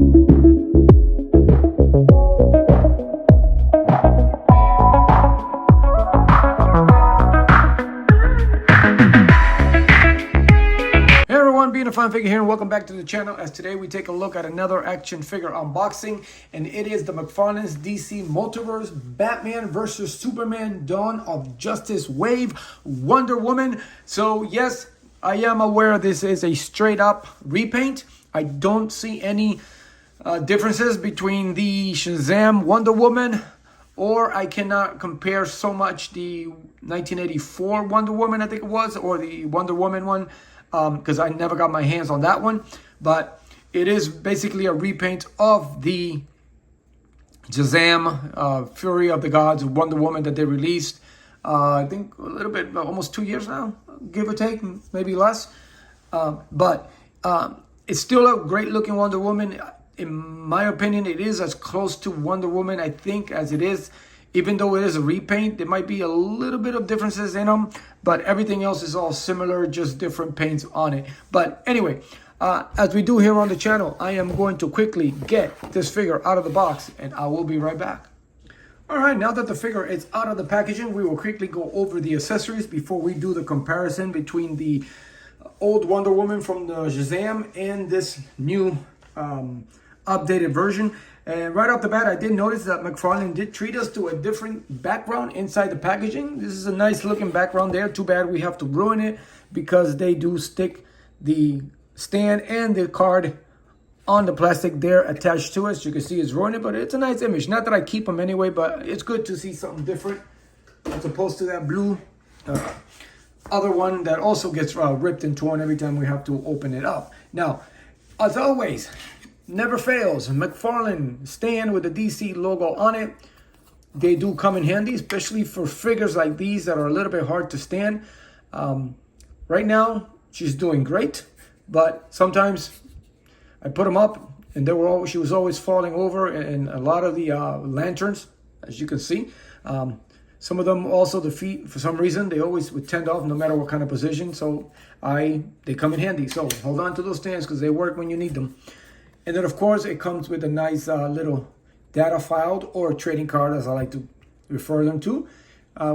Being a Fun Figure here, and welcome back to the channel. As today we take a look at another action figure unboxing, and it is the Mcfarlane's DC Multiverse Batman versus Superman Dawn of Justice Wave Wonder Woman. So yes, I am aware this is a straight up repaint. I don't see any differences between the Shazam Wonder Woman, or I cannot compare so much the 1984 Wonder Woman, I think it was, or the Wonder Woman one, because I never got my hands on that one. But it is basically a repaint of the Shazam, Fury of the Gods, Wonder Woman that they released, I think a little bit, almost 2 years now, give or take, maybe less. But it's still a great looking Wonder Woman. In my opinion, it is as close to Wonder Woman, I think, as it is. Even though it is a repaint, there might be a little bit of differences in them, but everything else is all similar, just different paints on it. But anyway, as we do here on the channel, I am going to quickly get this figure out of the box, and I will be right back. All right, now that the figure is out of the packaging, we will quickly go over the accessories before we do the comparison between the old Wonder Woman from the Shazam and this new updated version. And right off the bat, I did notice that Mcfarlane did treat us to a different background inside the packaging. This is a nice looking background there. Too bad we have to ruin it because they do stick the stand and the card on the plastic there attached to us. You can see it's ruined it, but it's a nice image. Not that I keep them anyway, but it's good to see something different as opposed to that blue other one that also gets ripped and torn every time we have to open it up. Now, as always, never fails, Mcfarlane stand with the DC logo on it. They do come in handy, especially for figures like these that are a little bit hard to stand. Right now, she's doing great, but sometimes I put them up and she was always falling over in a lot of the lanterns, as you can see. Some of them also, the feet, for some reason, they always would tend off no matter what kind of position. So they come in handy. So hold on to those stands because they work when you need them. And then, of course, it comes with a nice little data filed or trading card, as I like to refer them to,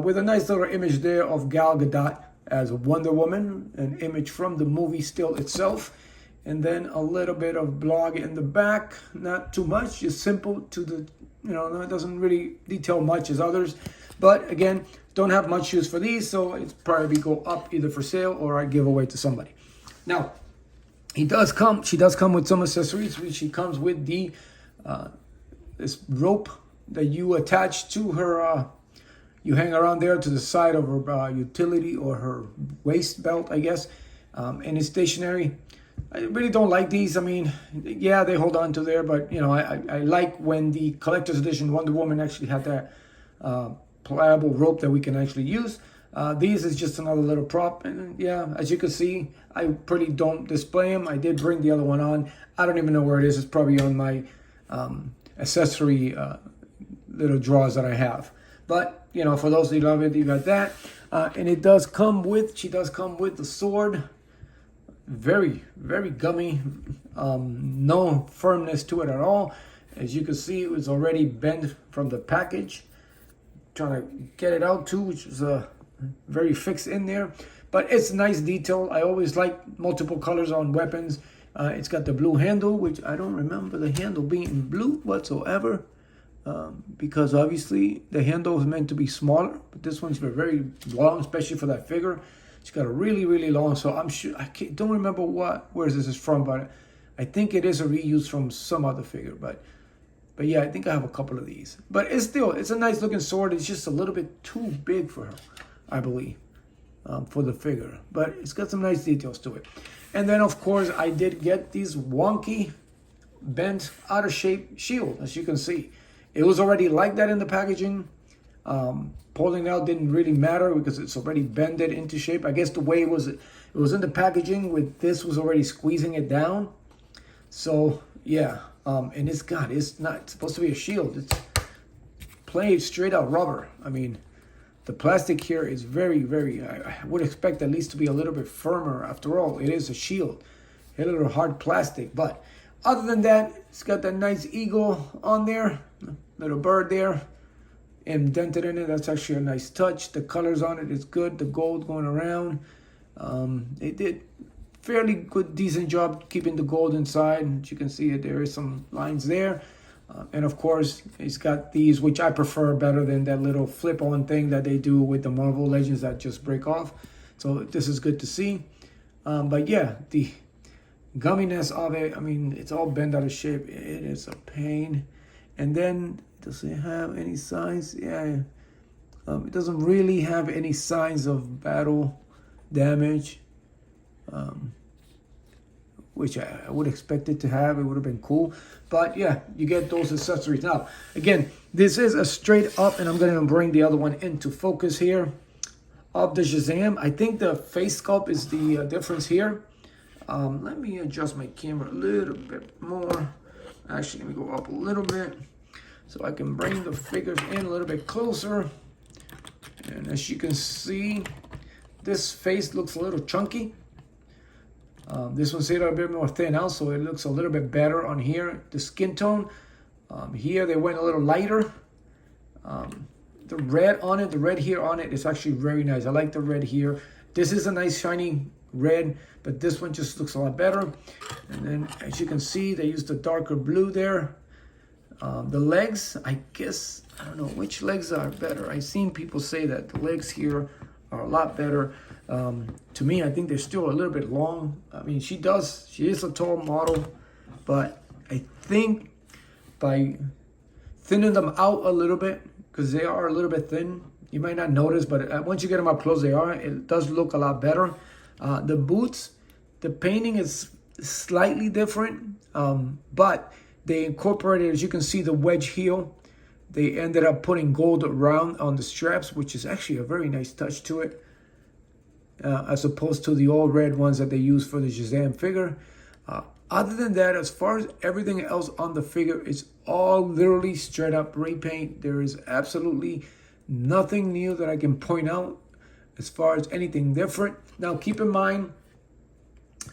with a nice little image there of Gal Gadot as Wonder Woman, an image from the movie still itself. And then a little bit of blog in the back, not too much, just simple to the, it doesn't really detail much as others. But again, don't have much use for these, so it's probably go up either for sale or I give away to somebody. Now, she does come with some accessories. She comes with the this rope that you attach to her, you hang around there to the side of her utility or her waist belt, I guess, and it's stationary. I really don't like these. I mean, yeah, they hold on to there, but I like when the collector's edition Wonder Woman actually had that pliable rope that we can actually use. These is just another little prop, and yeah, as you can see, I pretty don't display them. I did bring the other one on. I don't even know where it is. It's probably on my accessory little drawers that I have. But for those who love it, you got that, and it does come with. She does come with the sword. Very, very gummy. No firmness to it at all. As you can see, it was already bent from the package. Trying to get it out too, which is very fixed in there, but it's a nice detail. I always like multiple colors on weapons. It's got the blue handle, which I don't remember the handle being blue whatsoever, because obviously the handle is meant to be smaller, but this one's very long, especially for that figure. It's got a really, really long, so I'm sure, don't remember where this is from, but I think it is a reuse from some other figure, but yeah, I think I have a couple of these. But it's a nice looking sword. It's just a little bit too big for her, I believe, for the figure. But it's got some nice details to it. And then, of course, I did get these wonky, bent, out of shape shield, as you can see. It was already like that in the packaging. Pulling it out didn't really matter because it's already bended into shape. I guess the way it was in the packaging with this was already squeezing it down. So, yeah. And it's not supposed to be a shield. It's plain straight out rubber. I mean, the plastic here is very, very, I would expect at least to be a little bit firmer. After all, it is a shield. A little hard plastic, but Other than that, it's got that nice eagle on there, little bird there, indented in it. That's actually a nice touch. The colors on it is good. The gold going around. They did fairly good, decent job keeping the gold inside. As you can see, there is some lines there. And of course, it's got these, which I prefer better than that little flip-on thing that they do with the Marvel Legends that just break off. So this is good to see. But yeah, the gumminess of it, I mean, it's all bent out of shape. It is a pain. And then, does it have any signs? Yeah, it doesn't really have any signs of battle damage, which I would expect it to have. It would have been cool. But yeah, you get those accessories. Now, again, this is a straight up, and I'm going to bring the other one into focus here, of the Shazam. I think the face sculpt is the difference here. Let me adjust my camera a little bit more. Actually, let me go up a little bit so I can bring the figures in a little bit closer. And as you can see, this face looks a little chunky. This one's a bit more thin out, so it looks a little bit better on here. The skin tone, here they went a little lighter. The red on it, the red here on it is actually very nice. I like the red here. This is a nice shiny red, but this one just looks a lot better. And then as you can see, they used a darker blue there. The legs, I guess, I don't know which legs are better. I've seen people say that the legs here are a lot better. To me, I think they're still a little bit long. I mean, she is a tall model, but I think by thinning them out a little bit, because they are a little bit thin, you might not notice, but once you get them up close, it does look a lot better. The boots, the painting is slightly different, but they incorporated, as you can see, the wedge heel. They ended up putting gold around on the straps, which is actually a very nice touch to it, as opposed to the all red ones that they use for the Shazam figure. Other than that, as far as everything else on the figure, it's all literally straight up repaint. There is absolutely nothing new that I can point out as far as anything different. Now, keep in mind,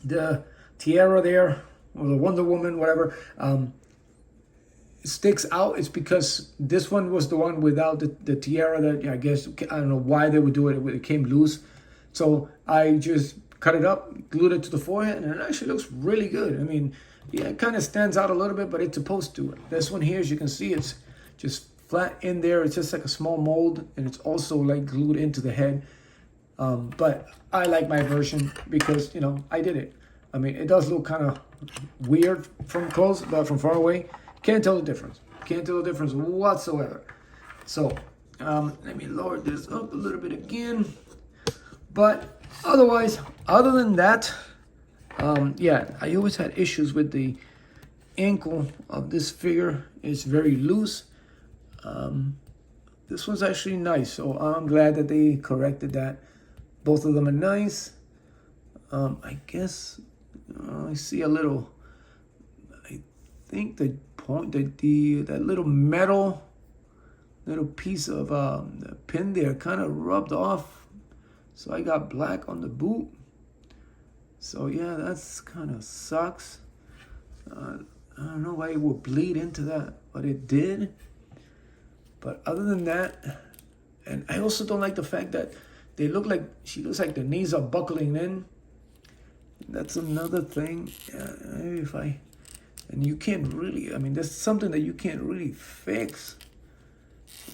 the tiara there, or the Wonder Woman, whatever, sticks out. It's because this one was the one without the tiara that, I guess, I don't know why they would do it. It came loose. So I just cut it up, glued it to the forehead, and it actually looks really good. I mean, yeah, it kind of stands out a little bit, but it's supposed to. This one here, as you can see, it's just flat in there. It's just like a small mold, and it's also like glued into the head. But I like my version because, I did it. I mean, it does look kind of weird from close, but from far away, can't tell the difference. Can't tell the difference whatsoever. So let me lower this up a little bit again. But otherwise, other than that, yeah, I always had issues with the ankle of this figure. It's very loose. This one's actually nice, so I'm glad that they corrected that. Both of them are nice. I guess I see a little, I think the point that that little metal little piece of the pin there kind of rubbed off. So I got black on the boot. So yeah, that's kind of sucks. I don't know why it would bleed into that, but it did. But other than that, and I also don't like the fact that she looks like the knees are buckling in. That's another thing. Yeah, and you can't really, I mean, that's something that you can't really fix.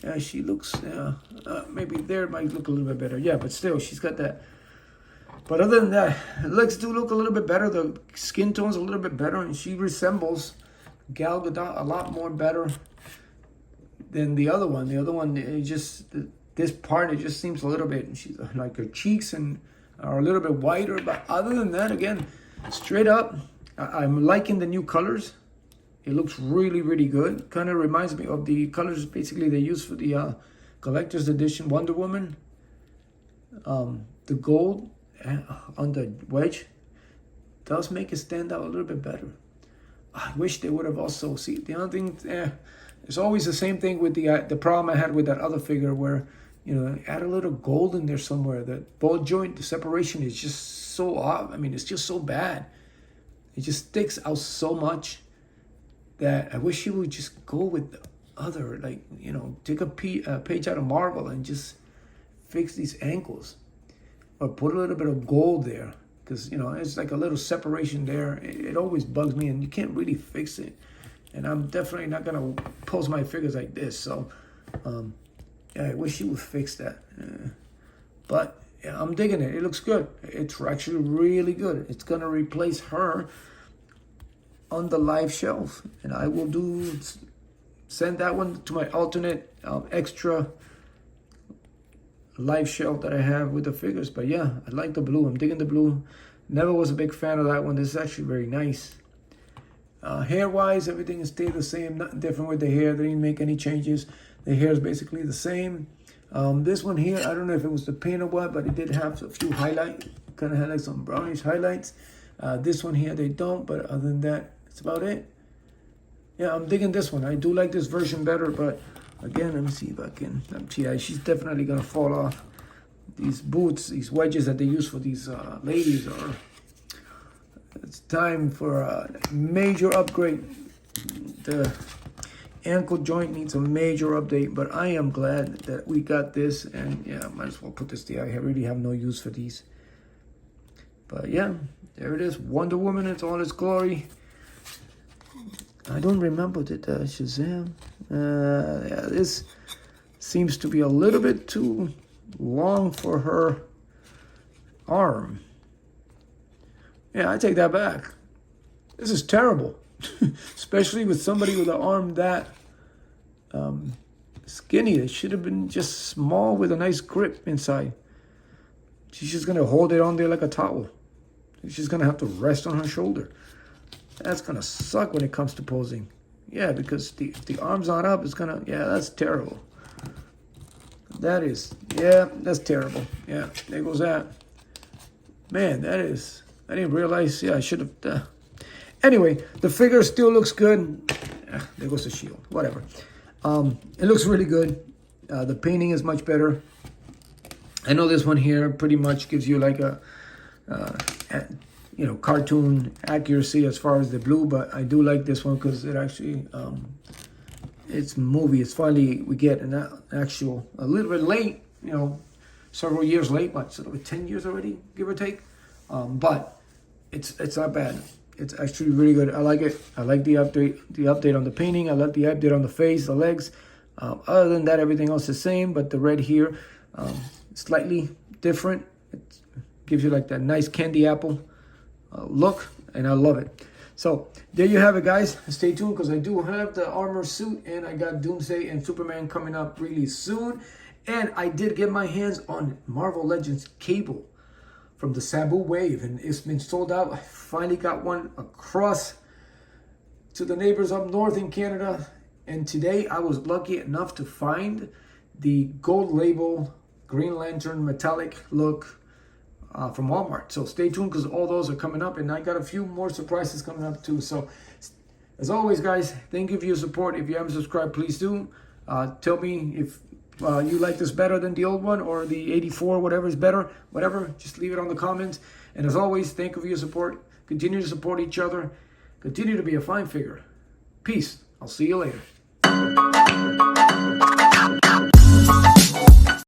Yeah, she looks, maybe there it might look a little bit better. Yeah, but still, she's got that. But other than that, her legs do look a little bit better. The skin tone's a little bit better, and she resembles Gal Gadot a lot more better than the other one. The other one, this part, it just seems a little bit, she's like her cheeks are a little bit whiter. But other than that, again, straight up, I'm liking the new colors. It looks really, really good. Kind of reminds me of the colors basically they use for the collector's edition Wonder Woman. The gold on the wedge does make it stand out a little bit better. I wish they would have also, the other thing, it's always the same thing with the problem I had with that other figure where, add a little gold in there somewhere. The ball joint, the separation is just so off. I mean, it's just so bad. It just sticks out so much. that I wish she would just go with the other, like, you know, take a page out of Marvel and just fix these ankles, or put a little bit of gold there, because, you know, it's like a little separation there. It always bugs me, and you can't really fix it. And I'm definitely not gonna pose my figures like this. So, yeah, I wish she would fix that. But yeah, I'm digging it. It looks good. It's actually really good. It's gonna replace her on the live shelf, and I will send that one to my alternate extra live shelf that I have with the figures. But yeah, I like the blue. I'm digging the blue. Never was a big fan of that one. This is actually very nice. Hair wise, everything is stayed the same. Nothing different with the hair. They didn't make any changes. The hair is basically the same. This one here, I don't know if it was the paint or what, but it did have a few highlights. Kind of had like some brownish highlights. This one here, they don't. But other than that, that's about it. Yeah, I'm digging this one. I do like this version better, but again, let me see if I can. She's definitely gonna fall off. These boots, these wedges that they use for these ladies are. It's time for a major upgrade. The ankle joint needs a major update, but I am glad that we got this, and yeah, might as well put this there. I really have no use for these. But yeah, there it is. Wonder Woman in all its glory. I don't remember the Shazam. Yeah, this seems to be a little bit too long for her arm. Yeah, I take that back. This is terrible. Especially with somebody with an arm that skinny. It should have been just small with a nice grip inside. She's just going to hold it on there like a towel. She's going to have to rest on her shoulder. That's going to suck when it comes to posing. Yeah, because if the arm's not up, it's going to... Yeah, that's terrible. That is... Yeah, that's terrible. Yeah, there goes that. Man, that is... I didn't realize... Yeah, I should have... Anyway, the figure still looks good. There goes the shield. Whatever. It looks really good. The painting is much better. I know this one here pretty much gives you like a... you know, cartoon accuracy as far as the blue, but I do like this one because it actually, it's movie. It's finally, we get an actual, a little bit late, you know, several years late, but sort of 10 years already, give or take. But it's not bad. It's actually really good. I like it. I like the update on the painting. I like the update on the face, the legs. Other than that, everything else is the same, but the red here, slightly different. It gives you like that nice candy apple look, and I love it. So there you have it, guys. Stay tuned because I do have the armor suit, and I got Doomsday and Superman coming up really soon. And I did get my hands on Marvel Legends cable from the Sabu Wave, and it's been sold out. I finally got one across to the neighbors up north in Canada, and today I was lucky enough to find the gold label Green Lantern metallic look from Walmart. So stay tuned because all those are coming up, and I got a few more surprises coming up too. So as always, guys, thank you for your support. If you haven't subscribed, please do. Tell me if you like this better than the old one, or the 84, whatever is better, whatever, just leave it on the comments. And as always, thank you for your support. Continue to support each other. Continue to be a fine figure. Peace. I'll see you later.